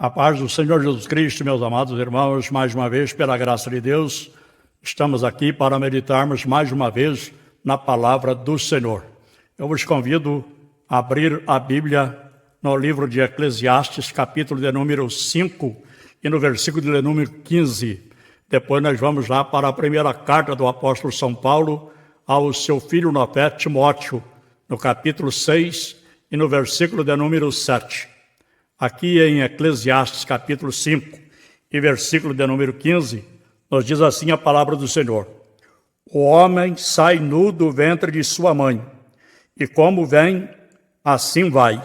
A paz do Senhor Jesus Cristo, meus amados irmãos, mais uma vez, pela graça de Deus, estamos aqui para meditarmos mais uma vez na palavra do Senhor. Eu vos convido a abrir a Bíblia no livro de Eclesiastes, capítulo de número 5 e no versículo de número 15. Depois nós vamos lá para a primeira carta do apóstolo São Paulo ao seu filho na fé, Timóteo, no capítulo 6 e no versículo de número 7. Aqui em Eclesiastes, capítulo 5 e versículo de número 15, nos diz assim a palavra do Senhor: O homem sai nu do ventre de sua mãe, e como vem, assim vai.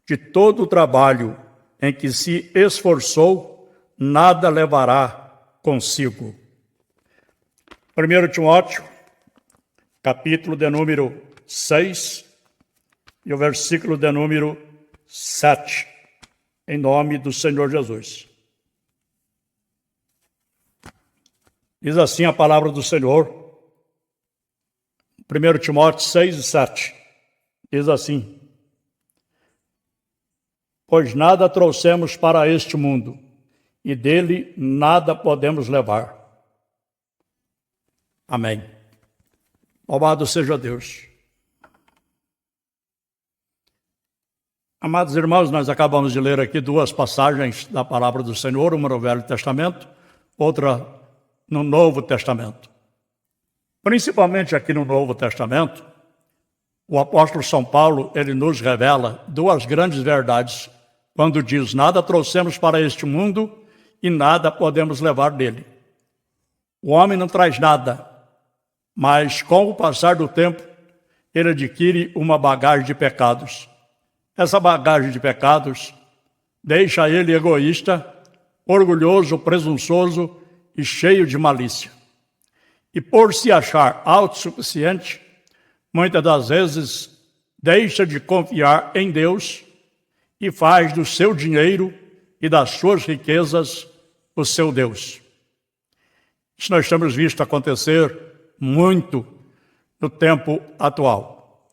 De todo o trabalho em que se esforçou, nada levará consigo. 1 Timóteo, capítulo de número 6 e o versículo de número 7. Em nome do Senhor Jesus. Diz assim a palavra do Senhor, 1 Timóteo 6 e 7. Diz assim: Pois nada trouxemos para este mundo, e dele nada podemos levar. Amém. Louvado seja Deus. Amados irmãos, nós acabamos de ler aqui duas passagens da palavra do Senhor, uma no Velho Testamento, outra no Novo Testamento. Principalmente aqui no Novo Testamento, o apóstolo São Paulo, ele nos revela duas grandes verdades, quando diz: nada trouxemos para este mundo e nada podemos levar dele. O homem não traz nada, mas com o passar do tempo, ele adquire uma bagagem de pecados. Essa bagagem de pecados deixa ele egoísta, orgulhoso, presunçoso e cheio de malícia. E por se achar autossuficiente, muitas das vezes deixa de confiar em Deus e faz do seu dinheiro e das suas riquezas o seu Deus. Isso nós temos visto acontecer muito no tempo atual.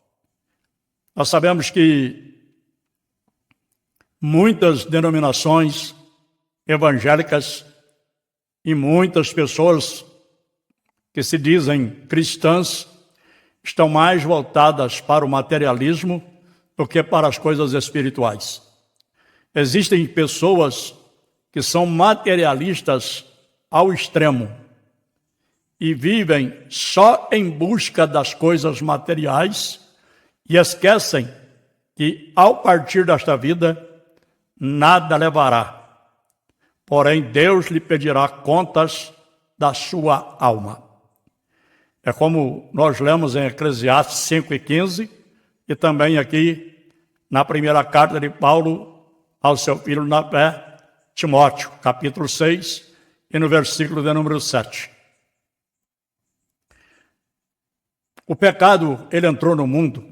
Nós sabemos que muitas denominações evangélicas e muitas pessoas que se dizem cristãs estão mais voltadas para o materialismo do que para as coisas espirituais. Existem pessoas que são materialistas ao extremo e vivem só em busca das coisas materiais e esquecem que, ao partir desta vida, nada levará. Porém, Deus lhe pedirá contas da sua alma. É como nós lemos em Eclesiastes 5 e 15, e também aqui na primeira carta de Paulo ao seu filho na fé, Timóteo, capítulo 6, e no versículo de número 7. O pecado, ele entrou no mundo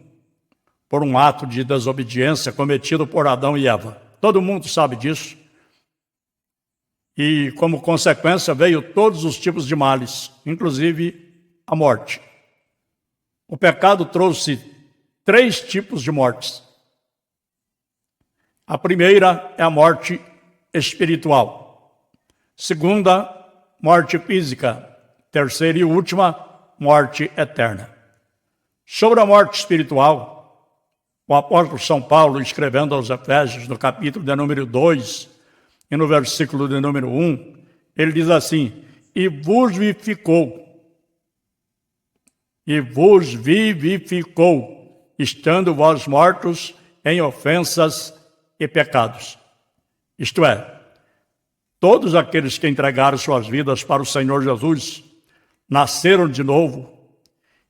por um ato de desobediência cometido por Adão e Eva. Todo mundo sabe disso. E, como consequência, veio todos os tipos de males, inclusive a morte. O pecado trouxe 3 tipos de mortes. A primeira é a morte espiritual. Segunda, morte física. Terceira e última, morte eterna. Sobre a morte espiritual, o apóstolo São Paulo, escrevendo aos Efésios, no capítulo de número 2 e no versículo de número 1, ele diz assim: E vos vivificou, estando vós mortos em ofensas e pecados. Isto é, todos aqueles que entregaram suas vidas para o Senhor Jesus, nasceram de novo,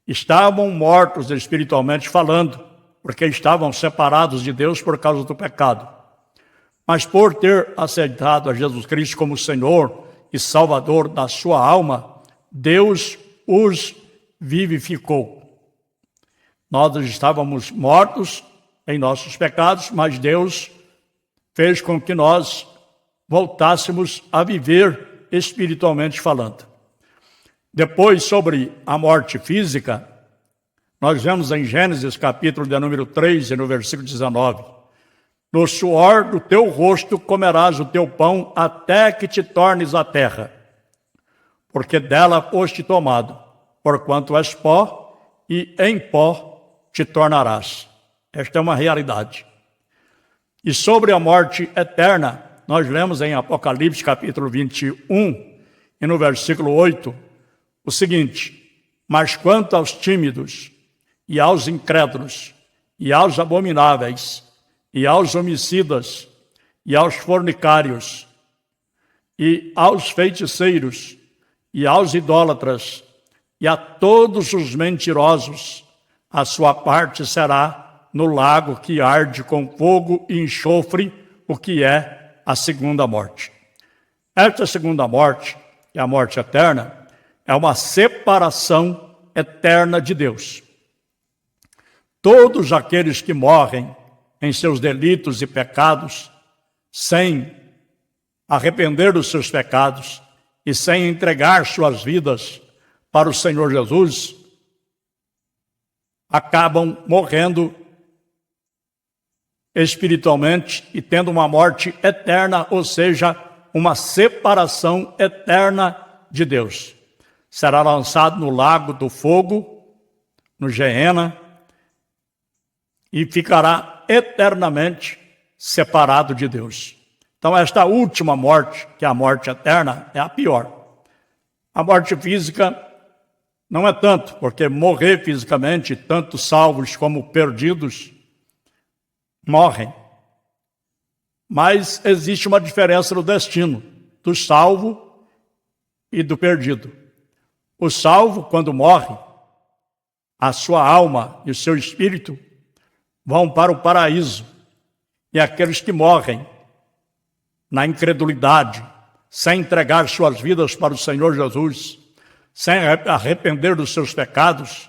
estavam mortos espiritualmente falando, porque estavam separados de Deus por causa do pecado. Mas por ter aceitado a Jesus Cristo como Senhor e Salvador da sua alma, Deus os vivificou. Nós estávamos mortos em nossos pecados, mas Deus fez com que nós voltássemos a viver espiritualmente falando. Depois, sobre a morte física, nós vemos em Gênesis capítulo de número 3 e no versículo 19, No suor do teu rosto comerás o teu pão até que te tornes a terra, porque dela foste tomado, porquanto és pó, e em pó te tornarás. Esta é uma realidade. E sobre a morte eterna, nós lemos em Apocalipse capítulo 21, e no versículo 8, o seguinte: mas quanto aos tímidos, e aos incrédulos, e aos abomináveis, e aos homicidas, e aos fornicários, e aos feiticeiros, e aos idólatras, e a todos os mentirosos, a sua parte será no lago que arde com fogo e enxofre, o que é a segunda morte. Esta segunda morte, que é a morte eterna, é uma separação eterna de Deus. Todos aqueles que morrem em seus delitos e pecados, sem arrepender dos seus pecados e sem entregar suas vidas para o Senhor Jesus, acabam morrendo espiritualmente e tendo uma morte eterna, ou seja, uma separação eterna de Deus. Será lançado no lago do fogo, no Geena, e ficará eternamente separado de Deus. Então, esta última morte, que é a morte eterna, é a pior. A morte física não é tanto, porque morrer fisicamente, tanto salvos como perdidos, morrem. Mas existe uma diferença no destino do salvo e do perdido. O salvo, quando morre, a sua alma e o seu espírito vão para o paraíso. E aqueles que morrem na incredulidade, sem entregar suas vidas para o Senhor Jesus, sem arrepender dos seus pecados,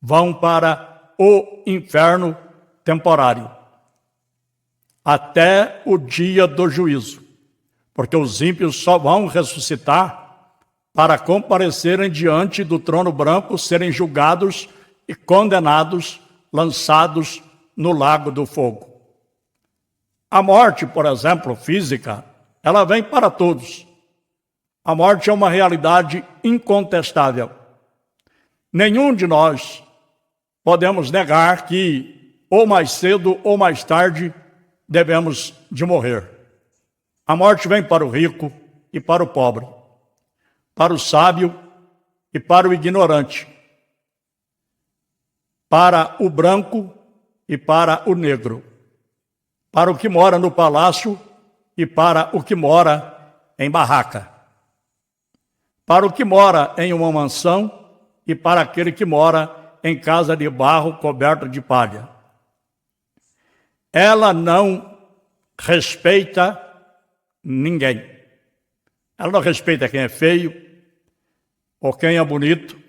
vão para o inferno temporário, até o dia do juízo, porque os ímpios só vão ressuscitar para comparecerem diante do trono branco, serem julgados e condenados, lançados no lago do fogo. A morte, por exemplo, física, ela vem para todos. A morte é uma realidade incontestável. Nenhum de nós podemos negar que, ou mais cedo ou mais tarde, devemos de morrer. A morte vem para o rico e para o pobre, para o sábio e para o ignorante, para o branco e para o negro, para o que mora no palácio e para o que mora em barraca, para o que mora em uma mansão e para aquele que mora em casa de barro coberta de palha. Ela não respeita ninguém. Ela não respeita quem é feio ou quem é bonito.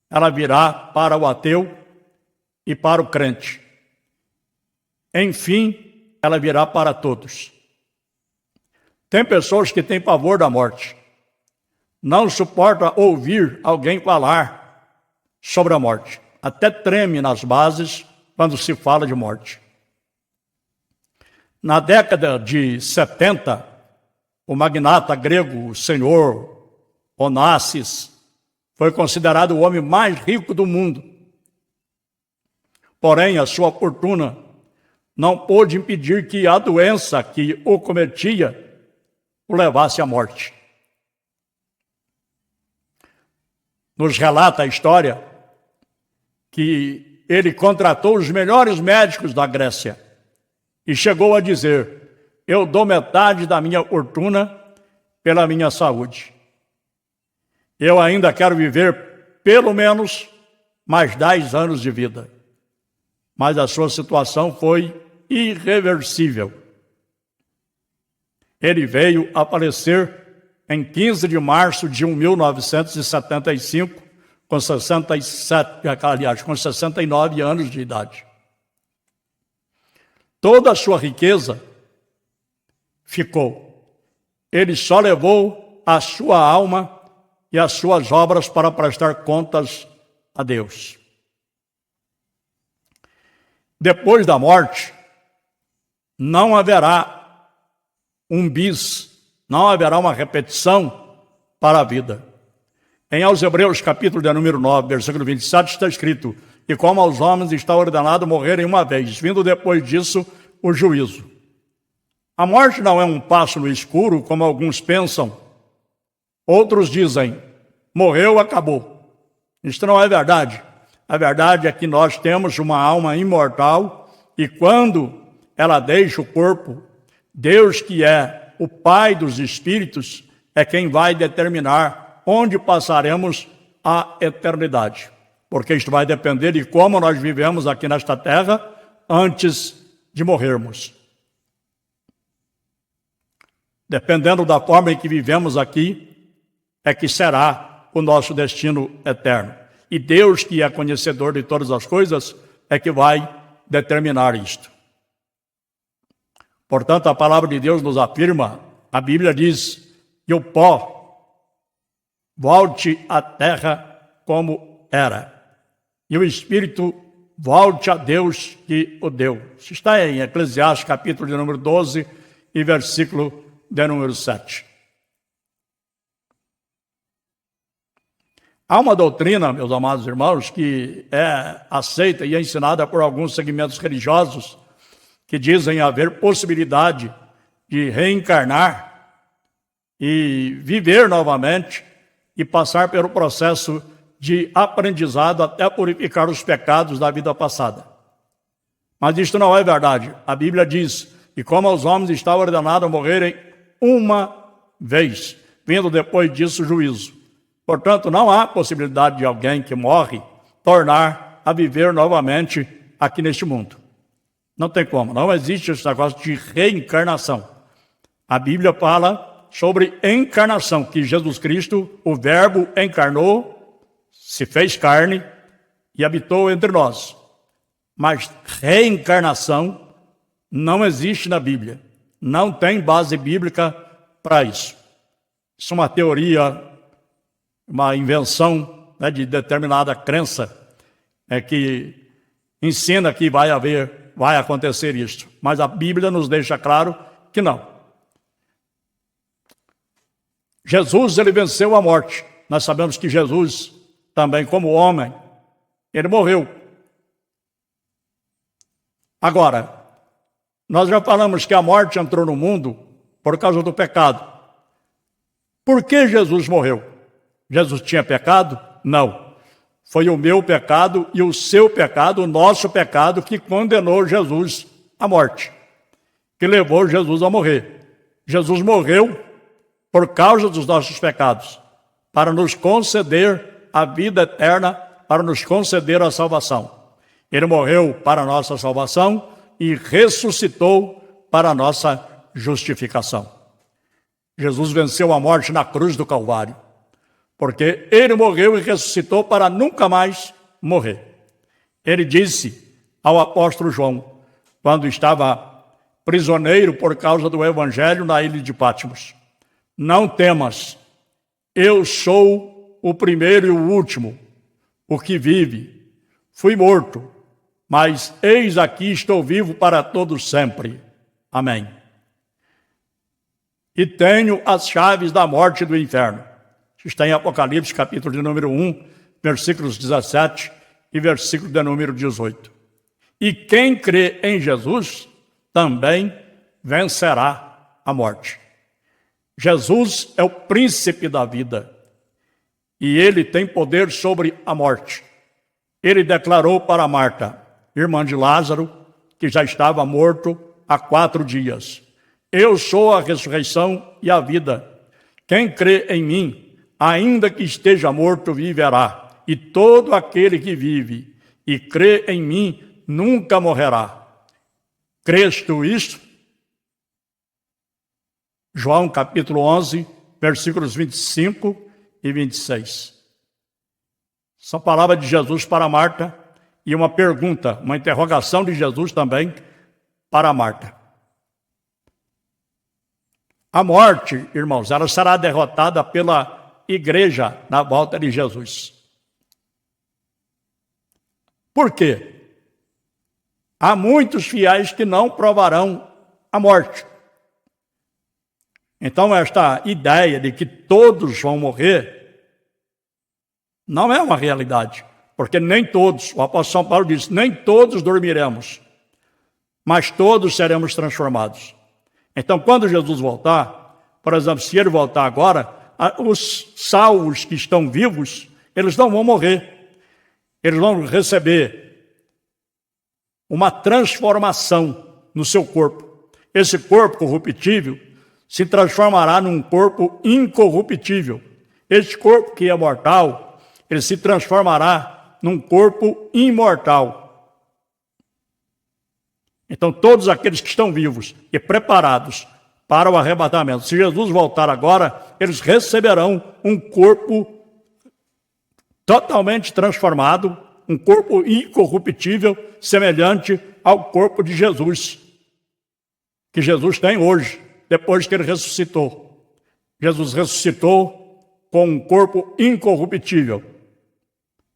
Ela virá para o ateu e para o crente. Enfim, ela virá para todos. Tem pessoas que têm pavor da morte. Não suporta ouvir alguém falar sobre a morte. Até treme nas bases quando se fala de morte. Na década de 70, o magnata grego, o senhor Onassis, foi considerado o homem mais rico do mundo. Porém, a sua fortuna não pôde impedir que a doença que o cometia o levasse à morte. Nos relata a história que ele contratou os melhores médicos da Grécia e chegou a dizer: eu dou metade da minha fortuna pela minha saúde. Eu ainda quero viver pelo menos mais 10 anos de vida. Mas a sua situação foi irreversível. Ele veio a falecer em 15 de março de 1975, com 69 anos de idade. Toda a sua riqueza ficou. Ele só levou a sua alma e as suas obras para prestar contas a Deus. Depois da morte, não haverá um bis, não haverá uma repetição para a vida. Em aos Hebreus, capítulo de número 9, versículo 27, está escrito: e como aos homens está ordenado morrerem uma vez, vindo depois disso o juízo. A morte não é um passo no escuro, como alguns pensam. Outros dizem, morreu, acabou. Isso não é verdade. A verdade é que nós temos uma alma imortal e quando ela deixa o corpo, Deus, que é o Pai dos Espíritos, é quem vai determinar onde passaremos a eternidade. Porque isto vai depender de como nós vivemos aqui nesta terra antes de morrermos. Dependendo da forma em que vivemos aqui, é que será o nosso destino eterno. E Deus, que é conhecedor de todas as coisas, é que vai determinar isto. Portanto, a palavra de Deus nos afirma, a Bíblia diz, que o pó volte à terra como era, e o Espírito volte a Deus que o deu. Isso está em Eclesiastes, capítulo de número 12 e versículo de número 7. Há uma doutrina, meus amados irmãos, que é aceita e é ensinada por alguns segmentos religiosos que dizem haver possibilidade de reencarnar e viver novamente e passar pelo processo de aprendizado até purificar os pecados da vida passada. Mas isto não é verdade. A Bíblia diz que como aos homens está ordenado morrerem uma vez, vindo depois disso o juízo. Portanto, não há possibilidade de alguém que morre tornar a viver novamente aqui neste mundo. Não tem como, não existe esse negócio de reencarnação. A Bíblia fala sobre encarnação, que Jesus Cristo, o Verbo, encarnou, se fez carne e habitou entre nós. Mas reencarnação não existe na Bíblia. Não tem base bíblica para isso. Isso é uma teoria, uma invenção, né, de determinada crença que ensina que vai acontecer isso. Mas a Bíblia nos deixa claro que não. Jesus, ele venceu a morte. Nós sabemos que Jesus, também como homem, ele morreu. Agora, nós já falamos que a morte entrou no mundo por causa do pecado. Por que Jesus morreu? Jesus tinha pecado? Não. Foi o meu pecado e o seu pecado, o nosso pecado, que condenou Jesus à morte, que levou Jesus a morrer. Jesus morreu por causa dos nossos pecados, para nos conceder a vida eterna, para nos conceder a salvação. Ele morreu para a nossa salvação e ressuscitou para a nossa justificação. Jesus venceu a morte na cruz do Calvário, porque ele morreu e ressuscitou para nunca mais morrer. Ele disse ao apóstolo João, quando estava prisioneiro por causa do evangelho na ilha de Patmos: não temas, eu sou o primeiro e o último, o que vive. Fui morto, mas eis aqui estou vivo para todos sempre. Amém. E tenho as chaves da morte e do inferno. Está em Apocalipse, capítulo de número 1, versículos 17 e versículo de número 18. E quem crê em Jesus também vencerá a morte. Jesus é o príncipe da vida e ele tem poder sobre a morte. Ele declarou para Marta, irmã de Lázaro, que já estava morto há 4 dias: eu sou a ressurreição e a vida. Quem crê em mim, ainda que esteja morto, viverá. E todo aquele que vive e crê em mim nunca morrerá. Crês tu isto? João capítulo 11, versículos 25 e 26. São palavras de Jesus para Marta e uma pergunta, uma interrogação de Jesus também para Marta. A morte, irmãos, ela será derrotada pela igreja na volta de Jesus. Por quê? Há muitos fiéis que não provarão a morte. Então, esta ideia de que todos vão morrer não é uma realidade, porque nem todos, o apóstolo São Paulo diz, nem todos dormiremos, mas todos seremos transformados. Então, quando Jesus voltar, por exemplo, se ele voltar agora, os salvos que estão vivos, eles não vão morrer. Eles vão receber uma transformação no seu corpo. Esse corpo corruptível se transformará num corpo incorruptível. Este corpo que é mortal, ele se transformará num corpo imortal. Então, todos aqueles que estão vivos e preparados para o arrebatamento, se Jesus voltar agora, eles receberão um corpo totalmente transformado, um corpo incorruptível, semelhante ao corpo de Jesus, que Jesus tem hoje, depois que ele ressuscitou. Jesus ressuscitou com um corpo incorruptível.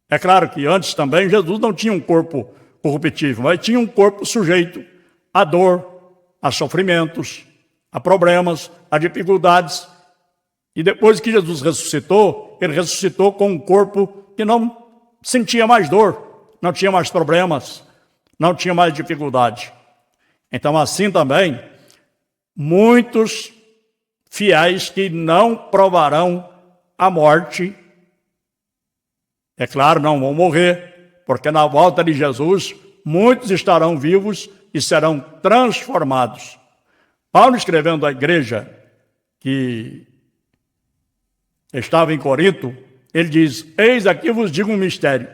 É claro que antes também Jesus não tinha um corpo corruptível, mas tinha um corpo sujeito à dor, a sofrimentos, a problemas, a dificuldades. E depois que Jesus ressuscitou, ele ressuscitou com um corpo que não sentia mais dor, não tinha mais problemas, não tinha mais dificuldade. Então, assim também, muitos fiéis que não provarão a morte, é claro, não vão morrer, porque na volta de Jesus, muitos estarão vivos e serão transformados. Paulo, escrevendo à igreja que estava em Corinto, ele diz, eis aqui vos digo um mistério.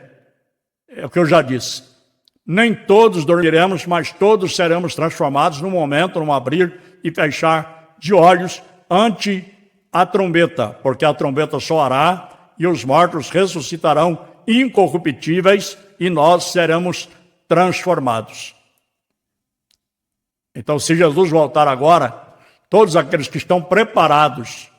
É o que eu já disse. Nem todos dormiremos, mas todos seremos transformados no momento, no abrir e fechar de olhos ante a trombeta, porque a trombeta soará e os mortos ressuscitarão incorruptíveis e nós seremos transformados. Então, se Jesus voltar agora, todos aqueles que estão preparados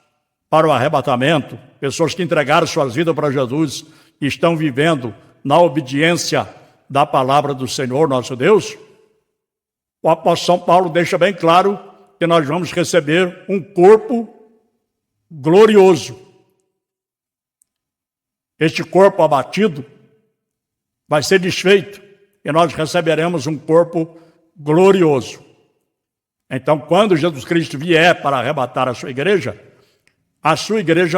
para o arrebatamento, pessoas que entregaram suas vidas para Jesus e estão vivendo na obediência da palavra do Senhor nosso Deus, o apóstolo São Paulo deixa bem claro que nós vamos receber um corpo glorioso. Este corpo abatido vai ser desfeito e nós receberemos um corpo glorioso. Então, quando Jesus Cristo vier para arrebatar a sua igreja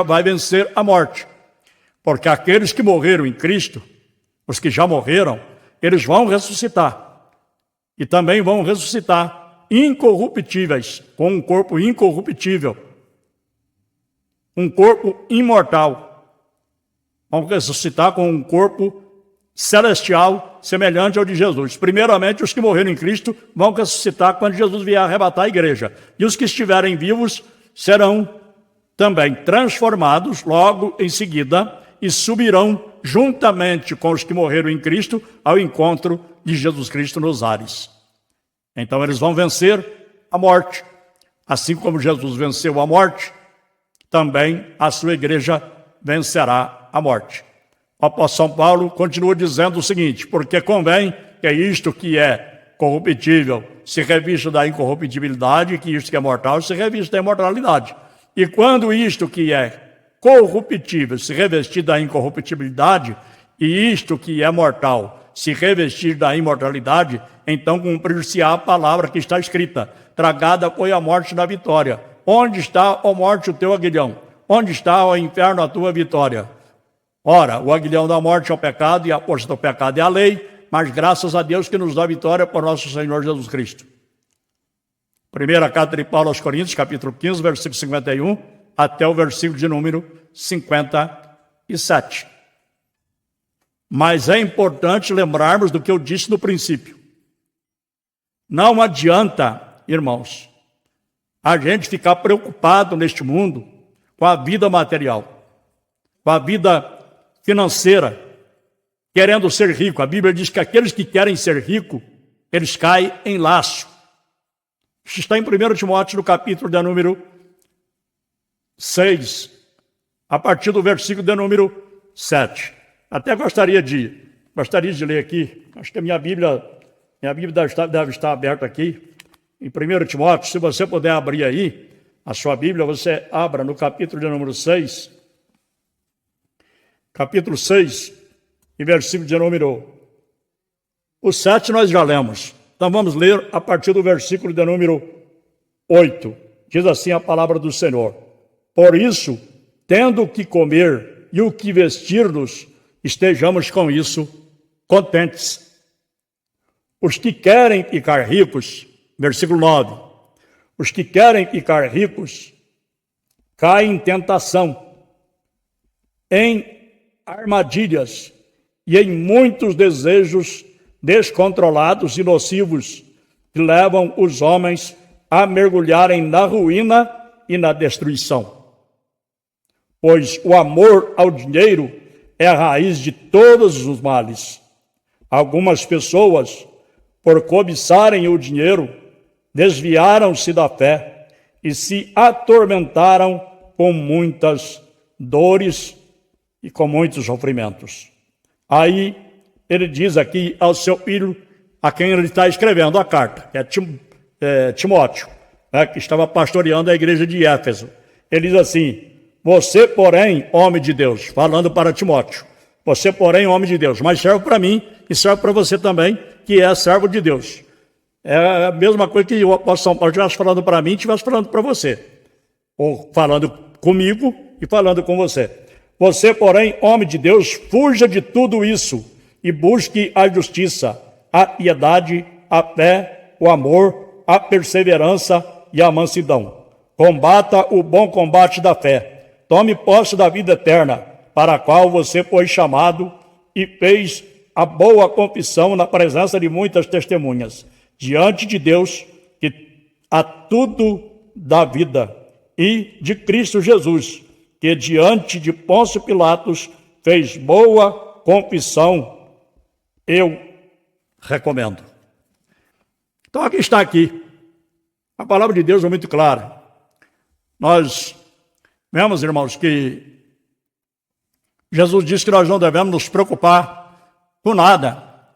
vai vencer a morte. Porque aqueles que morreram em Cristo, os que já morreram, eles vão ressuscitar. E também vão ressuscitar incorruptíveis, com um corpo incorruptível. Um corpo imortal. Vão ressuscitar com um corpo celestial, semelhante ao de Jesus. Primeiramente, os que morreram em Cristo vão ressuscitar quando Jesus vier arrebatar a igreja. E os que estiverem vivos serão também transformados logo em seguida e subirão juntamente com os que morreram em Cristo ao encontro de Jesus Cristo nos ares. Então eles vão vencer a morte. Assim como Jesus venceu a morte, também a sua igreja vencerá a morte. O apóstolo São Paulo continua dizendo o seguinte, porque convém que isto que é corruptível se revista da incorruptibilidade, que isto que é mortal se revista da imortalidade. E quando isto que é corruptível se revestir da incorruptibilidade, e isto que é mortal se revestir da imortalidade, então cumprir-se-á a palavra que está escrita, tragada foi a morte na vitória. Onde está, ó morte, o teu aguilhão? Onde está, ó inferno, a tua vitória? Ora, o aguilhão da morte é o pecado, e a força do pecado é a lei, mas graças a Deus que nos dá vitória por nosso Senhor Jesus Cristo. Primeira carta de Paulo aos Coríntios, capítulo 15, versículo 51, até o versículo de número 57. Mas é importante lembrarmos do que eu disse no princípio. Não adianta, irmãos, a gente ficar preocupado neste mundo com a vida material, com a vida financeira, querendo ser rico. A Bíblia diz que aqueles que querem ser ricos, eles caem em laço. Isso está em 1 Timóteo, no capítulo de número 6, a partir do versículo de número 7. Até gostaria de ler aqui, acho que a minha Bíblia deve estar aberta aqui, em 1 Timóteo, se você puder abrir aí a sua Bíblia, você abra no capítulo de número 6, capítulo 6, e versículo de número... O 7 nós já lemos, então vamos ler a partir do versículo de número 8. Diz assim a palavra do Senhor: por isso, tendo o que comer e o que vestir-nos, estejamos com isso contentes. Os que querem ficar ricos, versículo 9, os que querem ficar ricos caem em tentação, em armadilhas e em muitos desejos descontrolados e nocivos que levam os homens a mergulharem na ruína e na destruição. Pois o amor ao dinheiro é a raiz de todos os males. Algumas pessoas, por cobiçarem o dinheiro, desviaram-se da fé e se atormentaram com muitas dores e com muitos sofrimentos. Aí ele diz aqui ao seu filho, a quem ele está escrevendo a carta, que é Timóteo, que estava pastoreando a igreja de Éfeso. Ele diz assim: você, porém, homem de Deus, falando para Timóteo, você, porém, homem de Deus, mas serve para mim e serve para você também, que é servo de Deus. É a mesma coisa que o apóstolo São Paulo estivesse falando para mim e estivesse falando para você, ou falando comigo e falando com você. Você, porém, homem de Deus, fuja de tudo isso e busque a justiça, a piedade, a fé, o amor, a perseverança e a mansidão. Combata o bom combate da fé. Tome posse da vida eterna, para a qual você foi chamado e fez a boa confissão na presença de muitas testemunhas, diante de Deus, que a tudo dá vida, e de Cristo Jesus, que diante de Pôncio Pilatos fez boa confissão. Eu recomendo. Então aqui está aqui. A palavra de Deus é muito clara. Nós vemos, irmãos, que Jesus disse que nós não devemos nos preocupar com nada.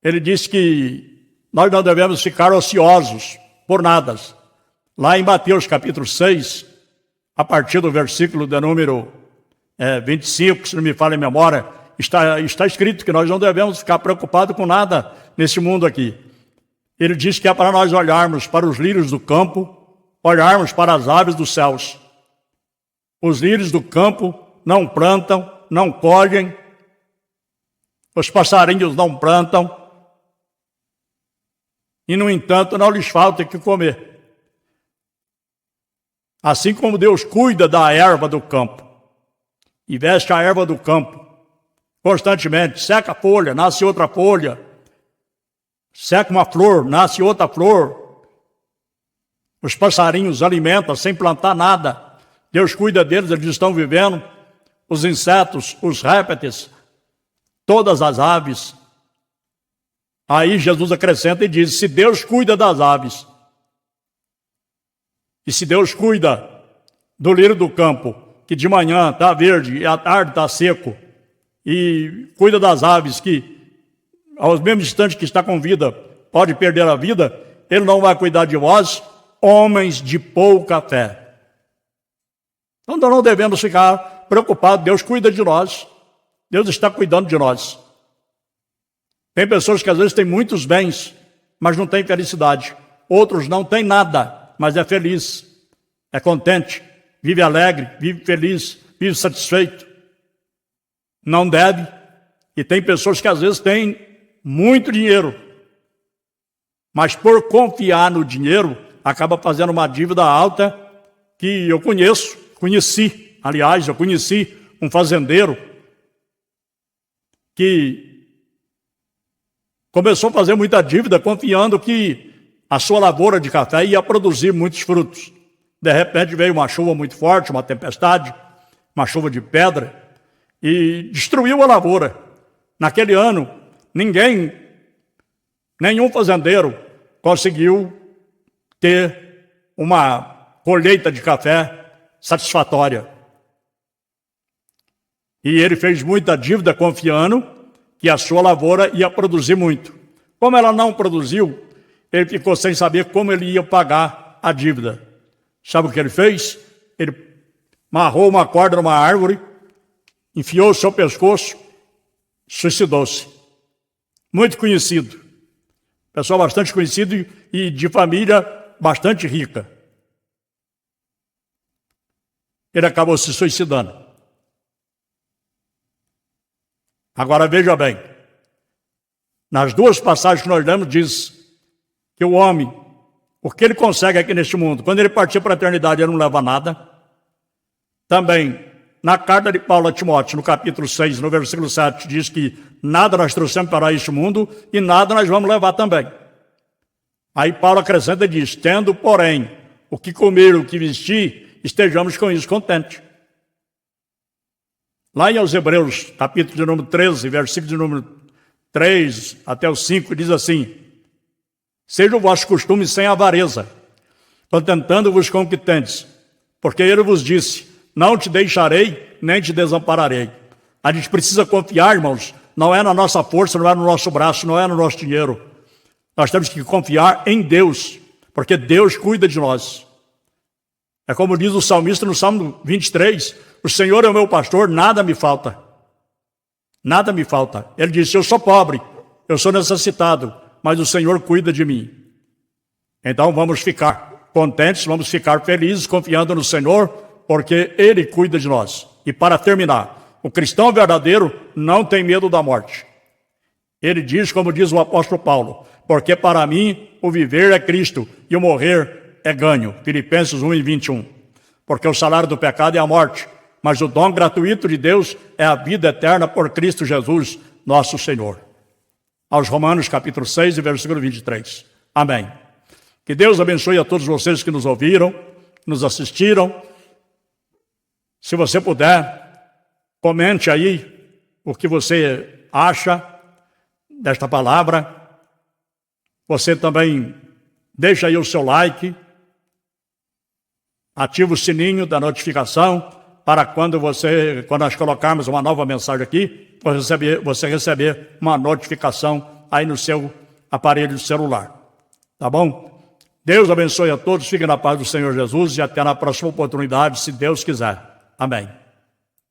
Ele disse que nós não devemos ficar ociosos por nada. Lá em Mateus capítulo 6, a partir do versículo de número 25, se não me falha a memória, está escrito que nós não devemos ficar preocupados com nada nesse mundo aqui. Ele diz que é para nós olharmos para os lírios do campo, olharmos para as aves dos céus. Os lírios do campo não plantam, não colhem, os passarinhos não plantam, e, no entanto, não lhes falta o que comer. Assim como Deus cuida da erva do campo, e veste a erva do campo constantemente, seca a folha, nasce outra folha, seca uma flor, nasce outra flor, os passarinhos alimentam sem plantar nada, Deus cuida deles, eles estão vivendo, os insetos, os répteis, todas as aves. Aí Jesus acrescenta e diz: se Deus cuida das aves, e se Deus cuida do lírio do campo, que de manhã está verde e à tarde está seco, e cuida das aves que, aos mesmos instantes que está com vida, pode perder a vida, Ele não vai cuidar de vós, homens de pouca fé. Então nós não devemos ficar preocupados, Deus cuida de nós, Deus está cuidando de nós. Tem pessoas que às vezes têm muitos bens, mas não têm felicidade. Outros não têm nada, mas é feliz, é contente, vive alegre, vive feliz, vive satisfeito. Não deve. E tem pessoas que às vezes têm muito dinheiro, mas por confiar no dinheiro, acaba fazendo uma dívida alta que eu conheci um fazendeiro que começou a fazer muita dívida confiando que a sua lavoura de café ia produzir muitos frutos. De repente veio uma chuva muito forte, uma tempestade, uma chuva de pedra, e destruiu a lavoura. Naquele ano, nenhum fazendeiro conseguiu ter uma colheita de café satisfatória. E ele fez muita dívida confiando que a sua lavoura ia produzir muito. Como ela não produziu, ele ficou sem saber como ele ia pagar a dívida. Sabe o que ele fez? Ele amarrou uma corda numa árvore, enfiou o seu pescoço, suicidou-se. Muito conhecido. Pessoal bastante conhecido e de família bastante rica. Ele acabou se suicidando. Agora veja bem. Nas duas passagens que nós lemos, diz que o homem, o que ele consegue aqui neste mundo, quando ele partir para a eternidade, ele não leva nada. Também, na carta de Paulo a Timóteo, no capítulo 6, no versículo 7, diz que nada nós trouxemos para este mundo e nada nós vamos levar também. Aí Paulo acrescenta e diz, tendo, porém, o que comer, o que vestir, estejamos com isso contentes. Lá em aos Hebreus, capítulo de número 13, versículo de número 3 até o 5, diz assim, seja o vosso costume sem avareza, contentando-vos com o que tendes, porque ele vos disse, não te deixarei, nem te desampararei. A gente precisa confiar, irmãos, não é na nossa força, não é no nosso braço, não é no nosso dinheiro. Nós temos que confiar em Deus, porque Deus cuida de nós. É como diz o salmista no Salmo 23, o Senhor é o meu pastor, nada me falta. Nada me falta. Ele disse, eu sou pobre, eu sou necessitado, mas o Senhor cuida de mim. Então vamos ficar contentes, vamos ficar felizes, confiando no Senhor, porque Ele cuida de nós. E para terminar, o cristão verdadeiro não tem medo da morte. Ele diz, como diz o apóstolo Paulo, porque para mim o viver é Cristo e o morrer é ganho. Filipenses 1:21. Porque o salário do pecado é a morte, mas o dom gratuito de Deus é a vida eterna por Cristo Jesus, nosso Senhor. Aos Romanos, capítulo 6, versículo 23. Amém. Que Deus abençoe a todos vocês que nos ouviram, nos assistiram. Se você puder, comente aí o que você acha desta palavra. Você também deixa aí o seu like, ativa o sininho da notificação, para quando nós colocarmos uma nova mensagem aqui, você receber uma notificação aí no seu aparelho celular. Tá bom? Deus abençoe a todos, fiquem na paz do Senhor Jesus e até na próxima oportunidade, se Deus quiser. Amém.